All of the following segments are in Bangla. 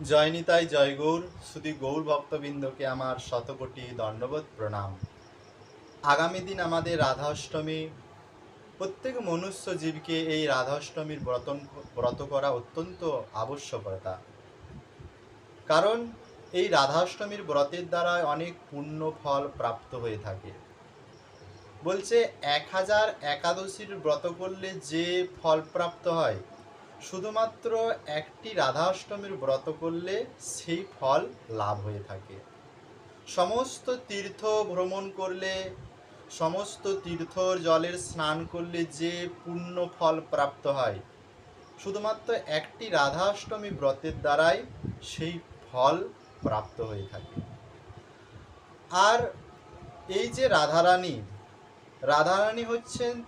জয় নিতাই জয় গৌর শুধু গৌর ভক্তবৃন্দকে আমার শতকোটি দণ্ডবত প্রণাম। আগামী দিন আমাদের রাধা অষ্টমী। প্রত্যেক মনুষ্য জীবকে এই রাধা অষ্টমীর ব্রত করা অত্যন্ত আবশ্যকতা। কারণ এই রাধা অষ্টমীর ব্রতের দ্বারা অনেক পুণ্য ফল প্রাপ্ত হয়ে থাকে। বলছে 1000 একাদশীর ব্রত করলে যে ফল প্রাপ্ত হয়, শুধুমাত্র একটি রাধা অষ্টমীর ব্রত করলে সেই ফল লাভ হয়ে থাকে। সমস্ত তীর্থ ভ্রমণ করলে, সমস্ত তীর্থর জলের স্নান করলে যে পুণ্য ফল প্রাপ্ত হয়, শুধুমাত্র একটি রাধা অষ্টমী ব্রতের দ্বারাই সেই ফল প্রাপ্ত হয়ে থাকে। আর এই যে রাধারানী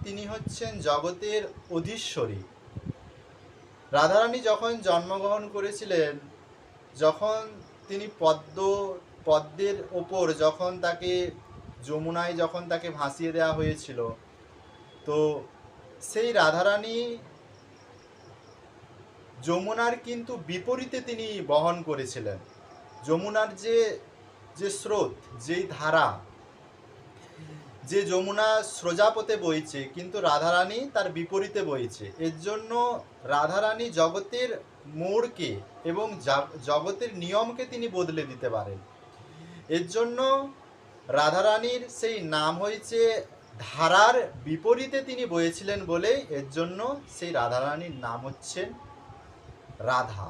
তিনি হচ্ছেন জগতের অধীশ্বরী। রাধারানী যখন জন্মগ্রহণ করেছিলেন, যখন তিনি পদ্মের ওপর যখন তাকে যমুনায় যখন তাকে ভাসিয়ে দেওয়া হয়েছিল, তো সেই রাধারানী যমুনার কিন্তু বিপরীতে তিনি বহন করেছিলেন। যমুনার যে স্রোত, যেই ধারা, যে যমুনা স্রোজাপথে বইছে, কিন্তু রাধারানী তার বিপরীতে বইছে। এর জন্য রাধারানী জগতের মোড়কে এবং জগতের নিয়মকে তিনি বদলে দিতে পারেন। এর জন্য রাধারানীর সেই নাম হয়েছে, ধারার বিপরীতে তিনি বয়েছিলেন বলেই এর জন্য সেই রাধারানীর নাম হচ্ছেন রাধা।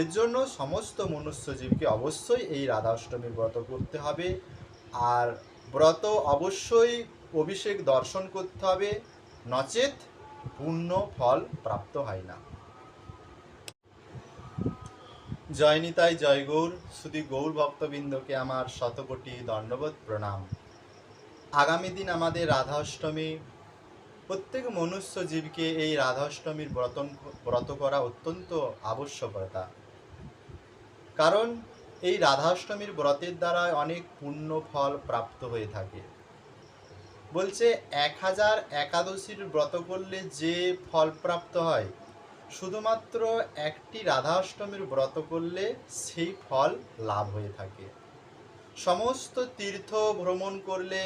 এর জন্য সমস্ত মনুষ্যজীবকে অবশ্যই এই রাধা অষ্টমীর ব্রত করতে হবে। আর ব্রত অবশ্যই অভিষেক দর্শন করতে হবে, নচেত পূর্ণ ফল প্রাপ্ত হয় না। জয় নিতাই জয় গৌর শুধু গৌর ভক্তবৃন্দকে আমার শতকোটি দণ্ডবত প্রণাম। আগামী দিন আমাদের রাধা অষ্টমী। প্রত্যেক মনুষ্য জীবকে এই রাধা অষ্টমীর ব্রত করা অত্যন্ত আবশ্যকতা। কারণ এই রাধা অষ্টমীর ব্রতের দ্বারা অনেক পুণ্য ফল প্রাপ্ত হয়ে থাকে। বলছে 1000 একাদশীর ব্রত করলে যে ফল প্রাপ্ত হয়, শুধুমাত্র একটি রাধা অষ্টমীর ব্রত করলে সেই ফল লাভ হয়ে থাকে। সমস্ত তীর্থ ভ্রমণ করলে,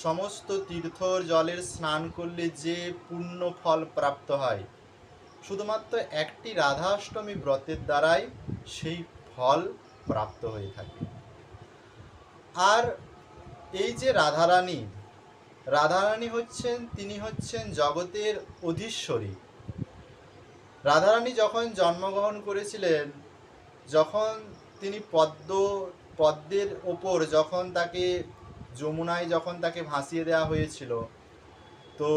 সমস্ত তীর্থর জলের স্নান করলে যে পুণ্য ফল প্রাপ্ত হয়, শুধুমাত্র একটি রাধা অষ্টমী ব্রতের দ্বারাই সেই ফল প্রাপ্ত হয়ে থাকে। আর এই যে রাধারানী তিনি হচ্ছেন জগতের অধীশ্বরী। রাধারানী যখন জন্মগ্রহণ করেছিলেন, যখন তিনি পদ্মের ওপর যখন তাকে যমুনায় যখন তাকে ভাসিয়ে দেওয়া হয়েছিল, তো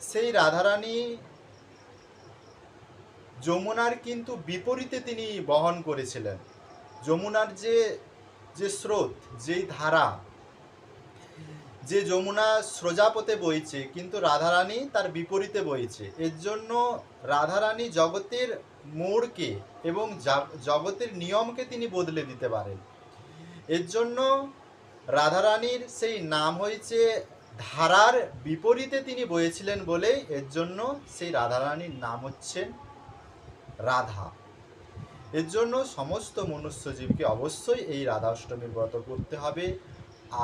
সেই রাধারানী যমুনার কিন্তু বিপরীতে তিনি বহন করেছিলেন। যমুনার যে স্রোত, যেই ধারা, যে যমুনা স্রোজাপথে বইছে, কিন্তু রাধারানী তার বিপরীতে বইছে। এর জন্য রাধারানী জগতের মোড়কে এবং জগতের নিয়মকে তিনি বদলে দিতে পারেন। এর জন্য রাধারানীর সেই নাম হয়েছে, ধারার বিপরীতে তিনি বয়েছিলেন বলেই এর জন্য সেই রাধারানীর নাম হচ্ছেন রাধা। এর জন্য সমস্ত মনুষ্যজীবকে অবশ্যই এই রাধা অষ্টমীর ব্রত করতে হবে।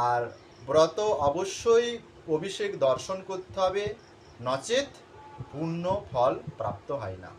আর ব্রত অবশ্যই অভিষেক দর্শন করতে হবে, নচেত পূর্ণ ফল প্রাপ্ত হয় না।